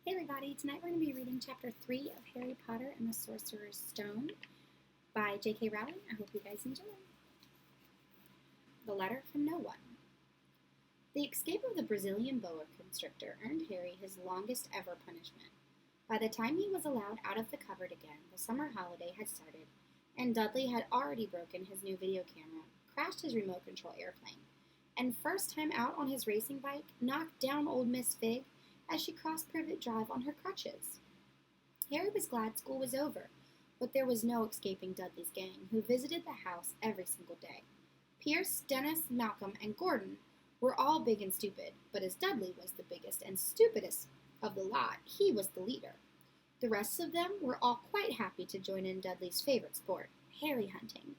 Hey everybody, tonight we're going to be reading Chapter 3 of Harry Potter and the Sorcerer's Stone by J.K Rowling. I hope you guys enjoy. The Letter from No One. The escape of the Brazilian boa constrictor earned Harry his longest ever punishment. By the time he was allowed out of the cupboard again, the summer holiday had started, and Dudley had already broken his new video camera, crashed his remote control airplane, and first time out on his racing bike, knocked down old Miss Fig as she crossed Privet Drive on her crutches. Harry was glad school was over, but there was no escaping Dudley's gang, who visited the house every single day. Pierce, Dennis, Malcolm, and Gordon were all big and stupid, but as Dudley was the biggest and stupidest of the lot, he was the leader. The rest of them were all quite happy to join in Dudley's favorite sport, Harry hunting.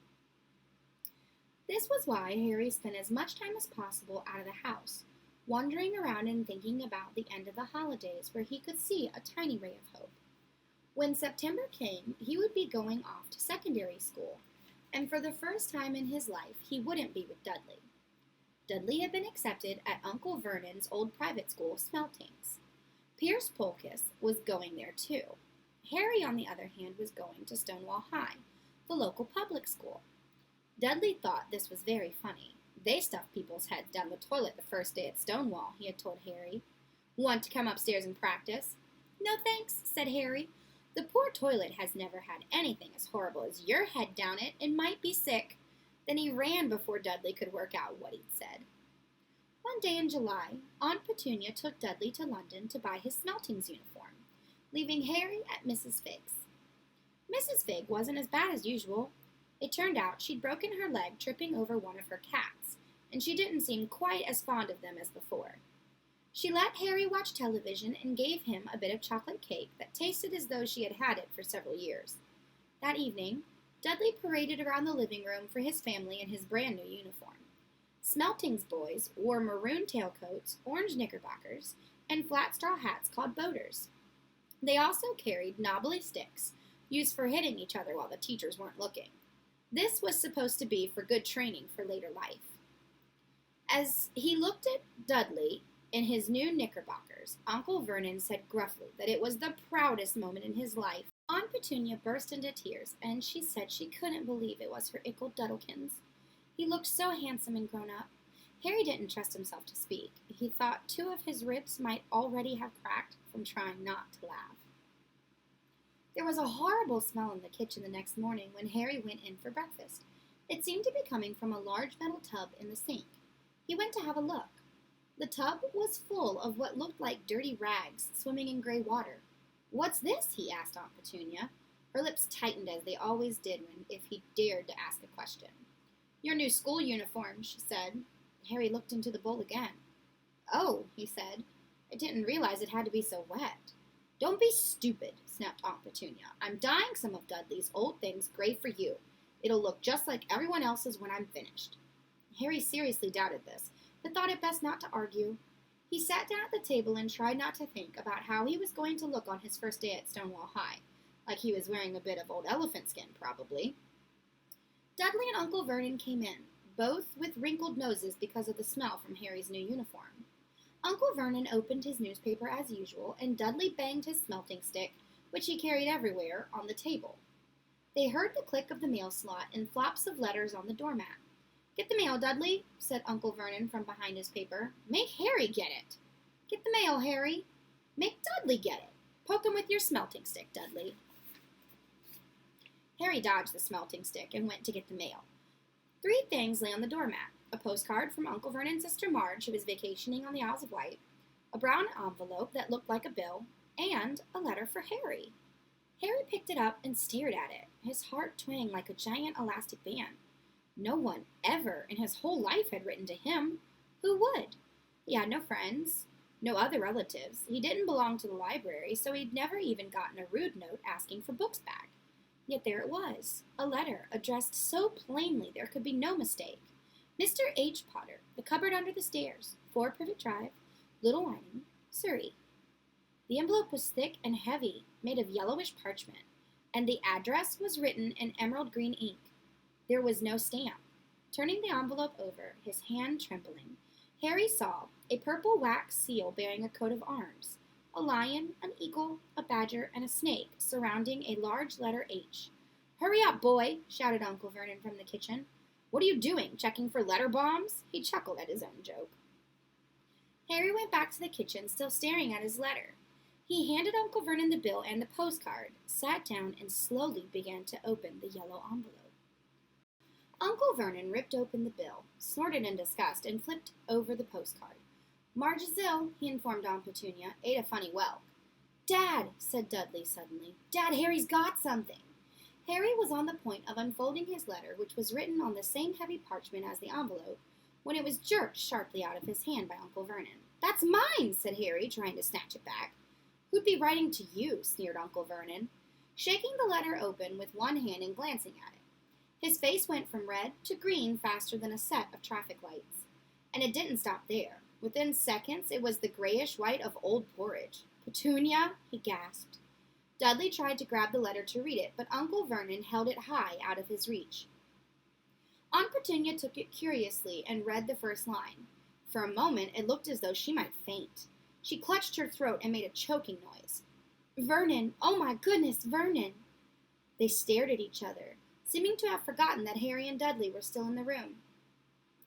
This was why Harry spent as much time as possible out of the house, wandering around and thinking about the end of the holidays where he could see a tiny ray of hope. When September came, he would be going off to secondary school, and for the first time in his life, he wouldn't be with Dudley. Dudley had been accepted at Uncle Vernon's old private school, Smeltings. Pierce Polkiss was going there too. Harry, on the other hand, was going to Stonewall High, the local public school. Dudley thought this was very funny. They stuffed people's heads down the toilet the first day at Stonewall, he had told Harry. Want to come upstairs and practice? No thanks, said Harry. The poor toilet has never had anything as horrible as your head down it and might be sick. Then he ran before Dudley could work out what he'd said. One day in July, Aunt Petunia took Dudley to London to buy his Smeltings uniform, leaving Harry at Mrs. Fig's. Mrs. Fig wasn't as bad as usual. It turned out she'd broken her leg tripping over one of her cats, and she didn't seem quite as fond of them as before. She let Harry watch television and gave him a bit of chocolate cake that tasted as though she had had it for several years. That evening, Dudley paraded around the living room for his family in his brand new uniform. Smeltings boys wore maroon tailcoats, orange knickerbockers, and flat straw hats called boaters. They also carried knobbly sticks, used for hitting each other while the teachers weren't looking. This was supposed to be for good training for later life. As he looked at Dudley in his new knickerbockers, Uncle Vernon said gruffly that it was the proudest moment in his life. Aunt Petunia burst into tears, and she said she couldn't believe it was her Ickle Duddlekins. He looked so handsome and grown up. Harry didn't trust himself to speak. He thought 2 of his ribs might already have cracked from trying not to laugh. There was a horrible smell in the kitchen the next morning when Harry went in for breakfast. It seemed to be coming from a large metal tub in the sink. He went to have a look. The tub was full of what looked like dirty rags swimming in gray water. "What's this?" he asked Aunt Petunia. Her lips tightened as they always did if he dared to ask a question. "Your new school uniform," she said. Harry looked into the bowl again. "Oh," he said. "I didn't realize it had to be so wet." "Don't be stupid," snapped Aunt Petunia. "I'm dyeing some of Dudley's old things gray for you. It'll look just like everyone else's when I'm finished." Harry seriously doubted this, but thought it best not to argue. He sat down at the table and tried not to think about how he was going to look on his first day at Stonewall High, like he was wearing a bit of old elephant skin, probably. Dudley and Uncle Vernon came in, both with wrinkled noses because of the smell from Harry's new uniform. Uncle Vernon opened his newspaper as usual, and Dudley banged his smelting stick, which he carried everywhere, on the table. They heard the click of the mail slot and flops of letters on the doormat. "Get the mail, Dudley," said Uncle Vernon from behind his paper. "Make Harry get it." "Get the mail, Harry." "Make Dudley get it." "Poke him with your smelting stick, Dudley." Harry dodged the smelting stick and went to get the mail. 3 things lay on the doormat. A postcard from Uncle Vernon's sister Marge, who was vacationing on the Isles of Wight, a brown envelope that looked like a bill, and a letter for Harry. Harry picked it up and stared at it, his heart twanged like a giant elastic band. No one ever in his whole life had written to him. Who would? He had no friends, no other relatives. He didn't belong to the library, so he'd never even gotten a rude note asking for books back. Yet there it was, a letter addressed so plainly there could be no mistake. Mr. H. Potter, The Cupboard Under the Stairs, 4 Privet Drive, Little Whining, Surrey. The envelope was thick and heavy, made of yellowish parchment, and the address was written in emerald green ink. There was no stamp. Turning the envelope over, his hand trembling, Harry saw a purple wax seal bearing a coat of arms, a lion, an eagle, a badger, and a snake surrounding a large letter H. "Hurry up, boy," shouted Uncle Vernon from the kitchen. "What are you doing, checking for letter bombs?" He chuckled at his own joke. Harry went back to the kitchen, still staring at his letter. He handed Uncle Vernon the bill and the postcard, sat down, and slowly began to open the yellow envelope. Uncle Vernon ripped open the bill, snorted in disgust, and flipped over the postcard. "Marge is ill," he informed Aunt Petunia, "ate a funny whelk." "Dad," said Dudley suddenly. "Dad, Harry's got something." Harry was on the point of unfolding his letter, which was written on the same heavy parchment as the envelope, when it was jerked sharply out of his hand by Uncle Vernon. "That's mine," said Harry, trying to snatch it back. "Who'd be writing to you?" sneered Uncle Vernon, shaking the letter open with one hand and glancing at it. His face went from red to green faster than a set of traffic lights. And it didn't stop there. Within seconds, it was the grayish-white of old porridge. "Petunia," he gasped. Dudley tried to grab the letter to read it, but Uncle Vernon held it high out of his reach. Aunt Petunia took it curiously and read the first line. For a moment, it looked as though she might faint. She clutched her throat and made a choking noise. "Vernon! Oh, my goodness, Vernon!" They stared at each other, seeming to have forgotten that Harry and Dudley were still in the room.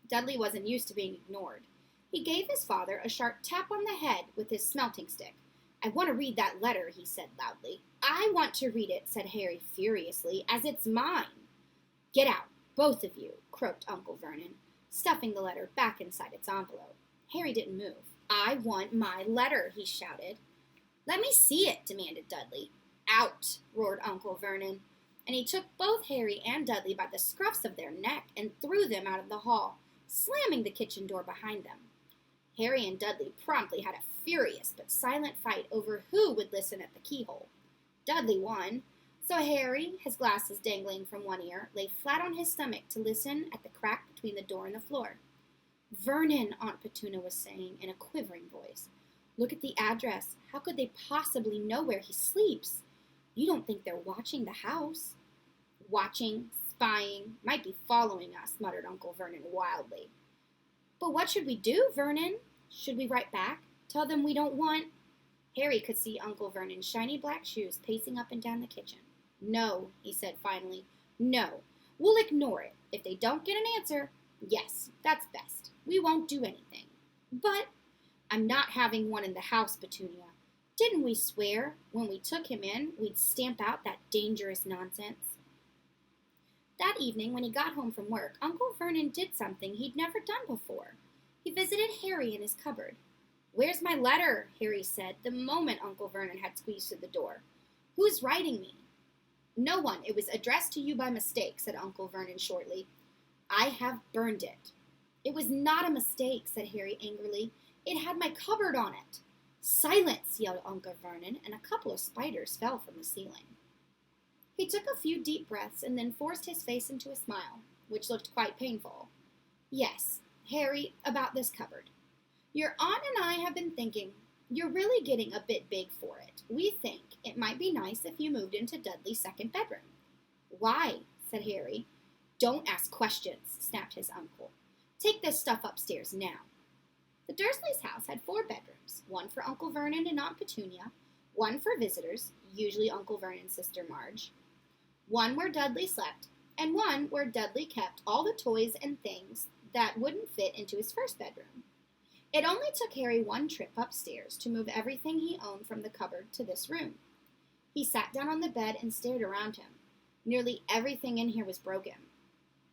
Dudley wasn't used to being ignored. He gave his father a sharp tap on the head with his smelting stick. "I want to read that letter," he said loudly. "I want to read it," said Harry furiously, "as it's mine." "Get out, both of you," croaked Uncle Vernon, stuffing the letter back inside its envelope. Harry didn't move. "I want my letter," he shouted. "Let me see it," demanded Dudley. "Out," roared Uncle Vernon, and he took both Harry and Dudley by the scruffs of their neck and threw them out of the hall, slamming the kitchen door behind them. Harry and Dudley promptly had a furious but silent fight over who would listen at the keyhole. Dudley won, so Harry, his glasses dangling from one ear, lay flat on his stomach to listen at the crack between the door and the floor. "Vernon," Aunt Petunia was saying in a quivering voice, "look at the address. How could they possibly know where he sleeps? You don't think they're watching the house?" "Watching, spying, might be following us," muttered Uncle Vernon wildly. "But what should we do, Vernon? Should we write back? Tell them we don't want—" Harry could see Uncle Vernon's shiny black shoes pacing up and down the kitchen. "No," he said finally. "No. We'll ignore it. If they don't get an answer, yes, that's best. We won't do anything. But I'm not having one in the house, Petunia. Didn't we swear, when we took him in, we'd stamp out that dangerous nonsense?" That evening, when he got home from work, Uncle Vernon did something he'd never done before. He visited Harry in his cupboard. "Where's my letter?" Harry said, the moment Uncle Vernon had squeezed through the door. "Who's writing me?" "No one. It was addressed to you by mistake," said Uncle Vernon shortly. "I have burned it." "It was not a mistake," said Harry angrily. "It had my cupboard on it." "Silence!" yelled Uncle Vernon, and a couple of spiders fell from the ceiling. He took a few deep breaths and then forced his face into a smile, which looked quite painful. "Yes, Harry, about this cupboard. Your aunt and I have been thinking. You're really getting a bit big for it. We think it might be nice if you moved into Dudley's second bedroom." "Why?" said Harry. "Don't ask questions," snapped his uncle. "Take this stuff upstairs now." The Dursleys' house had 4 bedrooms, one for Uncle Vernon and Aunt Petunia, one for visitors, usually Uncle Vernon's sister Marge, one where Dudley slept, and one where Dudley kept all the toys and things that wouldn't fit into his first bedroom. It only took Harry one trip upstairs to move everything he owned from the cupboard to this room. He sat down on the bed and stared around him. Nearly everything in here was broken.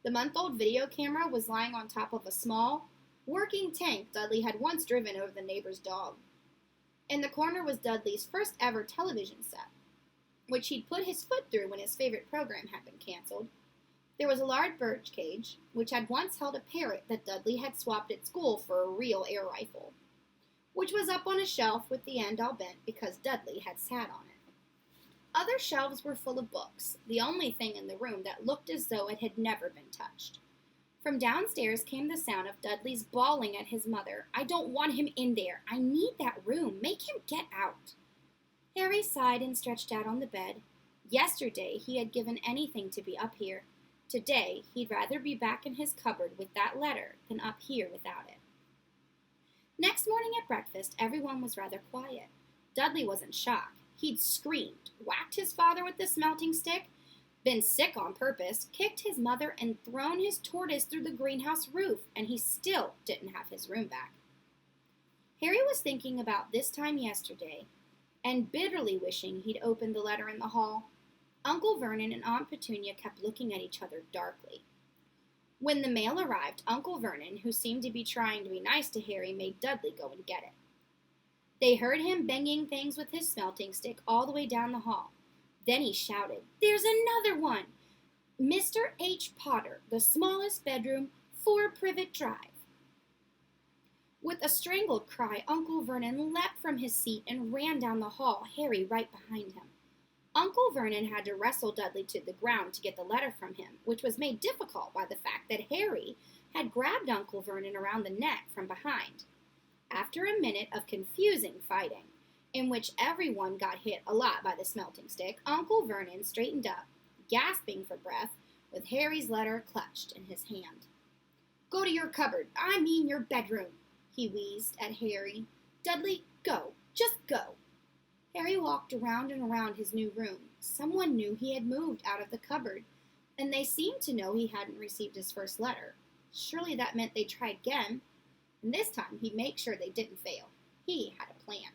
The month-old video camera was lying on top of a small, working tank Dudley had once driven over the neighbor's dog. In the corner was Dudley's first ever television set, which he'd put his foot through when his favorite program had been canceled. There was a large bird cage, which had once held a parrot that Dudley had swapped at school for a real air rifle, which was up on a shelf with the end all bent because Dudley had sat on it. Other shelves were full of books, the only thing in the room that looked as though it had never been touched. From downstairs came the sound of Dudley's bawling at his mother. "I don't want him in there. I need that room. Make him get out." Harry sighed and stretched out on the bed. Yesterday he had given anything to be up here. Today he'd rather be back in his cupboard with that letter than up here without it. Next morning at breakfast, everyone was rather quiet. Dudley was in shock. He'd screamed, whacked his father with the smelting stick, been sick on purpose, kicked his mother, and thrown his tortoise through the greenhouse roof, and he still didn't have his room back. Harry was thinking about this time yesterday and bitterly wishing he'd opened the letter in the hall. Uncle Vernon and Aunt Petunia kept looking at each other darkly. When the mail arrived, Uncle Vernon, who seemed to be trying to be nice to Harry, made Dudley go and get it. They heard him banging things with his smelting stick all the way down the hall. Then he shouted, "There's another one! Mr. H. Potter, the smallest bedroom, 4 Privet Drive." With a strangled cry, Uncle Vernon leapt from his seat and ran down the hall, Harry right behind him. Uncle Vernon had to wrestle Dudley to the ground to get the letter from him, which was made difficult by the fact that Harry had grabbed Uncle Vernon around the neck from behind. After a minute of confusing fighting, in which everyone got hit a lot by the smelting stick, Uncle Vernon straightened up, gasping for breath, with Harry's letter clutched in his hand. "Go to your cupboard, I mean your bedroom," he wheezed at Harry. "Dudley, go, just go." Harry walked around and around his new room. Someone knew he had moved out of the cupboard, and they seemed to know he hadn't received his first letter. Surely that meant they'd try again, and this time he'd make sure they didn't fail. He had a plan.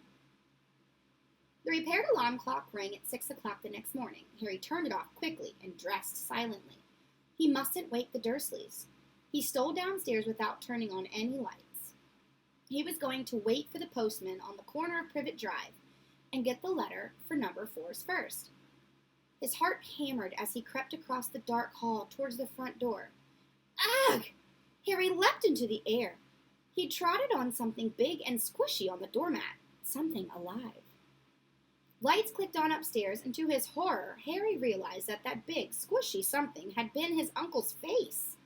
The repaired alarm clock rang at 6 o'clock the next morning. Harry turned it off quickly and dressed silently. He mustn't wake the Dursleys. He stole downstairs without turning on any lights. He was going to wait for the postman on the corner of Privet Drive and get the letter for number 4's first. His heart hammered as he crept across the dark hall towards the front door. Ugh! Harry leapt into the air. He trotted on something big and squishy on the doormat, something alive. Lights clicked on upstairs, and to his horror, Harry realized that big, squishy something had been his uncle's face.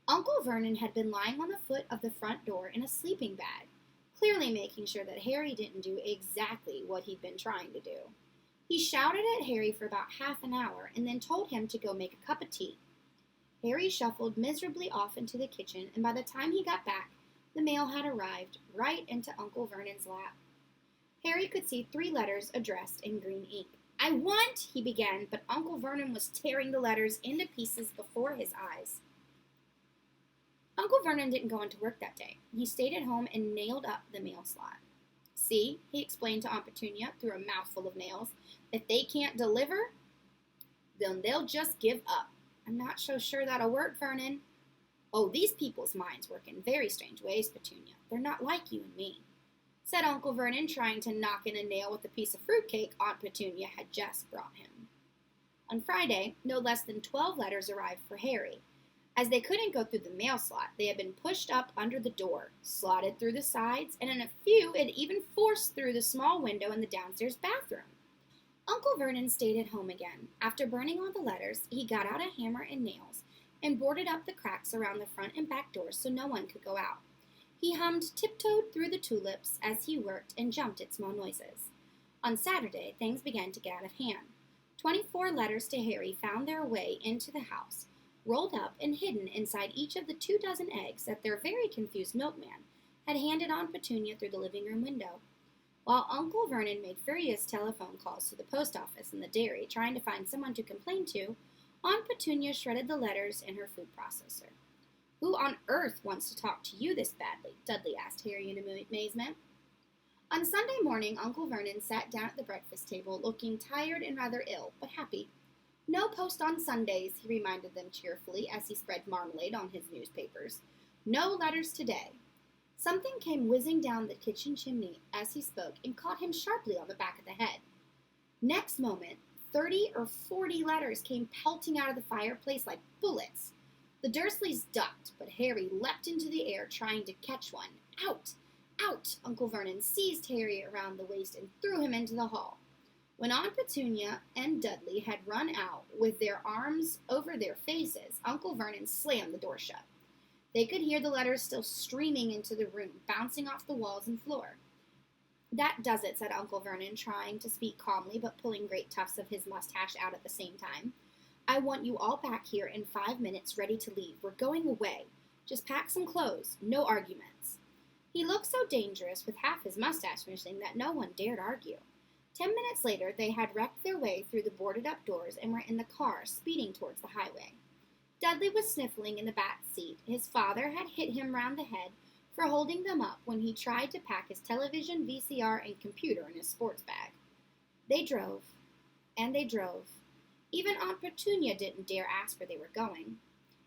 Uncle Vernon had been lying on the foot of the front door in a sleeping bag, clearly making sure that Harry didn't do exactly what he'd been trying to do. He shouted at Harry for about half an hour and then told him to go make a cup of tea. Harry shuffled miserably off into the kitchen, and by the time he got back, the mail had arrived right into Uncle Vernon's lap. Harry could see 3 letters addressed in green ink. "I want," he began, but Uncle Vernon was tearing the letters into pieces before his eyes. Uncle Vernon didn't go into work that day. He stayed at home and nailed up the mail slot. "See," he explained to Aunt Petunia through a mouthful of nails, "if they can't deliver, then they'll just give up." "I'm not so sure that'll work, Vernon." "Oh, these people's minds work in very strange ways, Petunia. They're not like you and me," said Uncle Vernon, trying to knock in a nail with a piece of fruitcake Aunt Petunia had just brought him. On Friday, no less than 12 letters arrived for Harry. As they couldn't go through the mail slot, they had been pushed up under the door, slotted through the sides, and in a few had even forced through the small window in the downstairs bathroom. Uncle Vernon stayed at home again. After burning all the letters, he got out a hammer and nails and boarded up the cracks around the front and back doors so no one could go out. He hummed Tiptoed Through the Tulips as he worked and jumped at small noises. On Saturday, things began to get out of hand. 24 letters to Harry found their way into the house, rolled up and hidden inside each of the 24 eggs that their very confused milkman had handed Aunt Petunia through the living room window. While Uncle Vernon made furious telephone calls to the post office and the dairy, trying to find someone to complain to, Aunt Petunia shredded the letters in her food processor. "Who on earth wants to talk to you this badly?" Dudley asked Harry in amazement. On Sunday morning, Uncle Vernon sat down at the breakfast table, looking tired and rather ill, but happy. "No post on Sundays," he reminded them cheerfully as he spread marmalade on his newspapers. "No letters today." Something came whizzing down the kitchen chimney as he spoke and caught him sharply on the back of the head. Next moment, 30 or 40 letters came pelting out of the fireplace like bullets. The Dursleys ducked, but Harry leapt into the air trying to catch one. "Out! Out!" Uncle Vernon seized Harry around the waist and threw him into the hall. When Aunt Petunia and Dudley had run out with their arms over their faces, Uncle Vernon slammed the door shut. They could hear the letters still streaming into the room, bouncing off the walls and floor. "That does it," said Uncle Vernon, trying to speak calmly but pulling great tufts of his mustache out at the same time. "I want you all back here in 5 minutes, ready to leave. We're going away. Just pack some clothes. No arguments." He looked so dangerous with half his mustache missing that no one dared argue. 10 minutes later, they had wrecked their way through the boarded-up doors and were in the car, speeding towards the highway. Dudley was sniffling in the back seat. His father had hit him round the head for holding them up when he tried to pack his television, VCR, and computer in his sports bag. They drove, and they drove. Even Aunt Petunia didn't dare ask where they were going.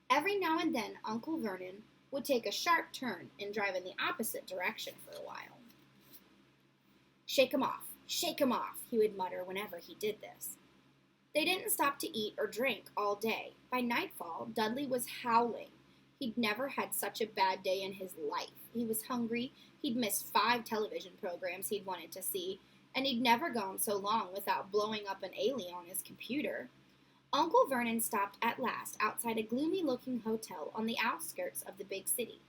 Every now and then, Uncle Vernon would take a sharp turn and drive in the opposite direction for a while. Shake 'em off, he would mutter whenever he did this. They didn't stop to eat or drink all day. By nightfall, Dudley was howling. He'd never had such a bad day in his life. He was hungry, he'd missed 5 television programs he'd wanted to see, and he'd never gone so long without blowing up an alien on his computer. Uncle Vernon stopped at last outside a gloomy-looking hotel on the outskirts of the big city.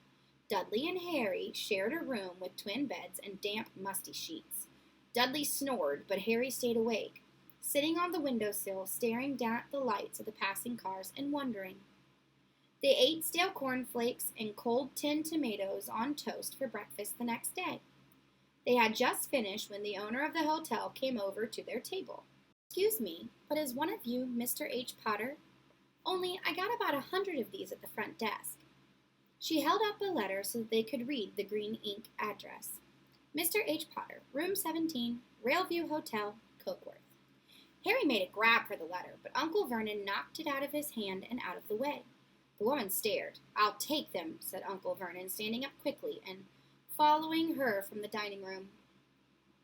Dudley and Harry shared a room with twin beds and damp, musty sheets. Dudley snored, but Harry stayed awake, sitting on the windowsill, staring down at the lights of the passing cars and wondering. They ate stale cornflakes and cold tinned tomatoes on toast for breakfast the next day. They had just finished when the owner of the hotel came over to their table. "Excuse me, but is one of you Mr. H. Potter? Only I got about 100 of these at the front desk." She held up a letter so that they could read the green ink address. "Mr. H. Potter, room 17, Railview Hotel, Cokeworth." Harry made a grab for the letter, but Uncle Vernon knocked it out of his hand and out of the way. The woman stared. "I'll take them," said Uncle Vernon, standing up quickly and following her from the dining room.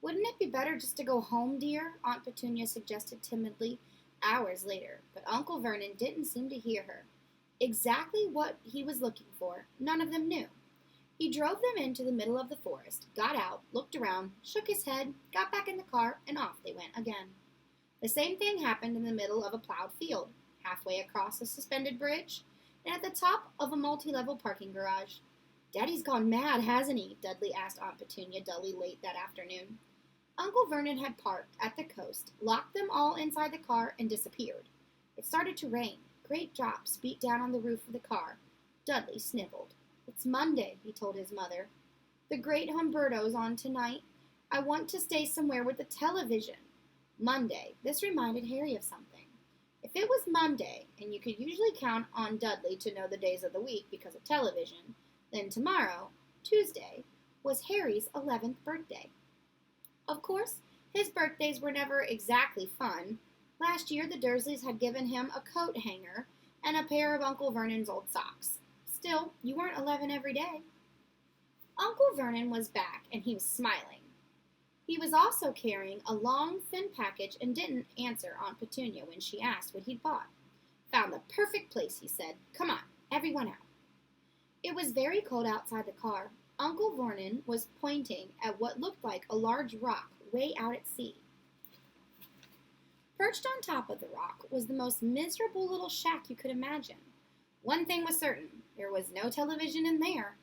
"Wouldn't it be better just to go home, dear?" Aunt Petunia suggested timidly, hours later, but Uncle Vernon didn't seem to hear her. Exactly what he was looking for, none of them knew. He drove them into the middle of the forest, got out, looked around, shook his head, got back in the car, and off they went again. The same thing happened in the middle of a plowed field, halfway across a suspended bridge, and at the top of a multi-level parking garage. "Daddy's gone mad, hasn't he?" Dudley asked Aunt Petunia dully late that afternoon. Uncle Vernon had parked at the coast, locked them all inside the car, and disappeared. It started to rain. Great drops beat down on the roof of the car. Dudley sniveled. "It's Monday," he told his mother. "The great Humberto's on tonight. I want to stay somewhere with the television." Monday. This reminded Harry of something. If it was Monday, and you could usually count on Dudley to know the days of the week because of television, then tomorrow, Tuesday, was Harry's 11th birthday. Of course, his birthdays were never exactly fun. Last year, the Dursleys had given him a coat hanger and a pair of Uncle Vernon's old socks. Still, you weren't 11 every day. Uncle Vernon was back, and he was smiling. He was also carrying a long, thin package and didn't answer Aunt Petunia when she asked what he'd bought. "Found the perfect place," he said. "Come on, everyone out." It was very cold outside the car. Uncle Vernon was pointing at what looked like a large rock way out at sea. Perched on top of the rock was the most miserable little shack you could imagine. One thing was certain, there was no television in there.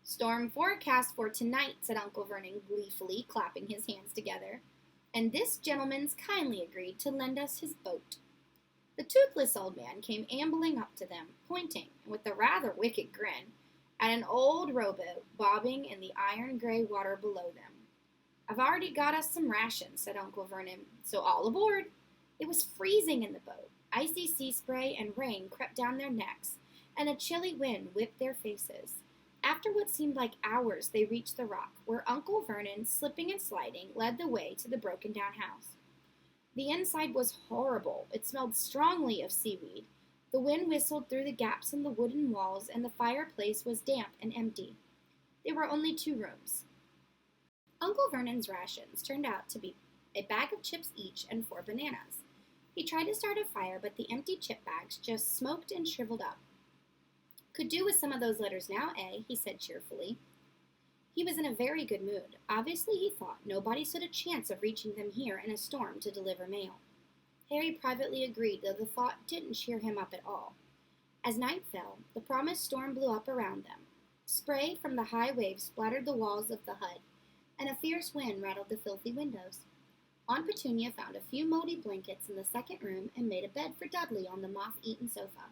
"Storm forecast for tonight," said Uncle Vernon gleefully, clapping his hands together. "And this gentleman's kindly agreed to lend us his boat." The toothless old man came ambling up to them, pointing, with a rather wicked grin, at an old rowboat bobbing in the iron-gray water below them. "I've already got us some rations," said Uncle Vernon, "so all aboard." It was freezing in the boat. Icy sea spray and rain crept down their necks, and a chilly wind whipped their faces. After what seemed like hours, they reached the rock, where Uncle Vernon, slipping and sliding, led the way to the broken-down house. The inside was horrible. It smelled strongly of seaweed. The wind whistled through the gaps in the wooden walls, and the fireplace was damp and empty. There were only 2 rooms. Uncle Vernon's rations turned out to be a bag of chips each and 4 bananas. He tried to start a fire, but the empty chip bags just smoked and shriveled up. "Could do with some of those letters now, eh?" he said cheerfully. He was in a very good mood. Obviously, he thought nobody stood a chance of reaching them here in a storm to deliver mail. Harry privately agreed, though the thought didn't cheer him up at all. As night fell, the promised storm blew up around them. Spray from the high waves splattered the walls of the hut, and a fierce wind rattled the filthy windows. Aunt Petunia found a few moldy blankets in the second room and made a bed for Dudley on the moth-eaten sofa.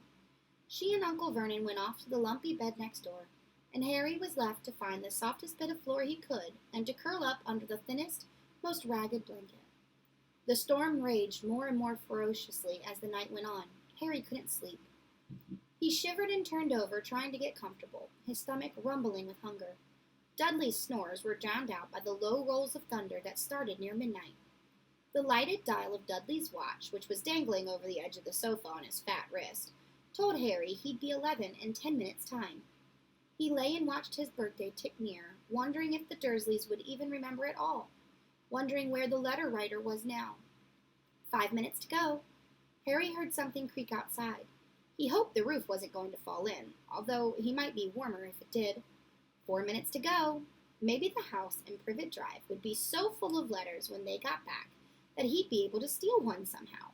She and Uncle Vernon went off to the lumpy bed next door, and Harry was left to find the softest bit of floor he could and to curl up under the thinnest, most ragged blanket. The storm raged more and more ferociously as the night went on. Harry couldn't sleep. He shivered and turned over, trying to get comfortable, his stomach rumbling with hunger. Dudley's snores were drowned out by the low rolls of thunder that started near midnight. The lighted dial of Dudley's watch, which was dangling over the edge of the sofa on his fat wrist, told Harry he'd be 11 in 10 minutes' time. He lay and watched his birthday tick near, wondering if the Dursleys would even remember it all, wondering where the letter writer was now. 5 minutes to go. Harry heard something creak outside. He hoped the roof wasn't going to fall in, although he might be warmer if it did. 4 minutes to go. Maybe the house in Privet Drive would be so full of letters when they got back that he'd be able to steal one somehow.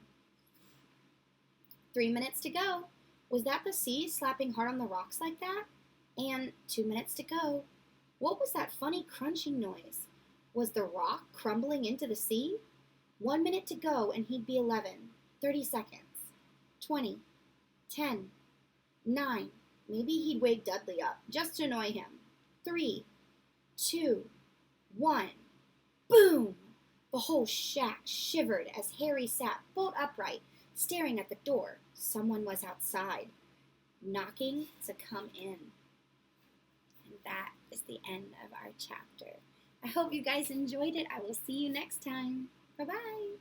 3 minutes to go. Was that the sea slapping hard on the rocks like that? And 2 minutes to go. What was that funny crunching noise? Was the rock crumbling into the sea? 1 minute to go and he'd be 11. 30 seconds. 20. 10. 9. Maybe he'd wake Dudley up just to annoy him. 3. 2. 1. Boom! The whole shack shivered as Harry sat bolt upright, staring at the door. Someone was outside, knocking to come in. And that is the end of our chapter. I hope you guys enjoyed it. I will see you next time. Bye-bye.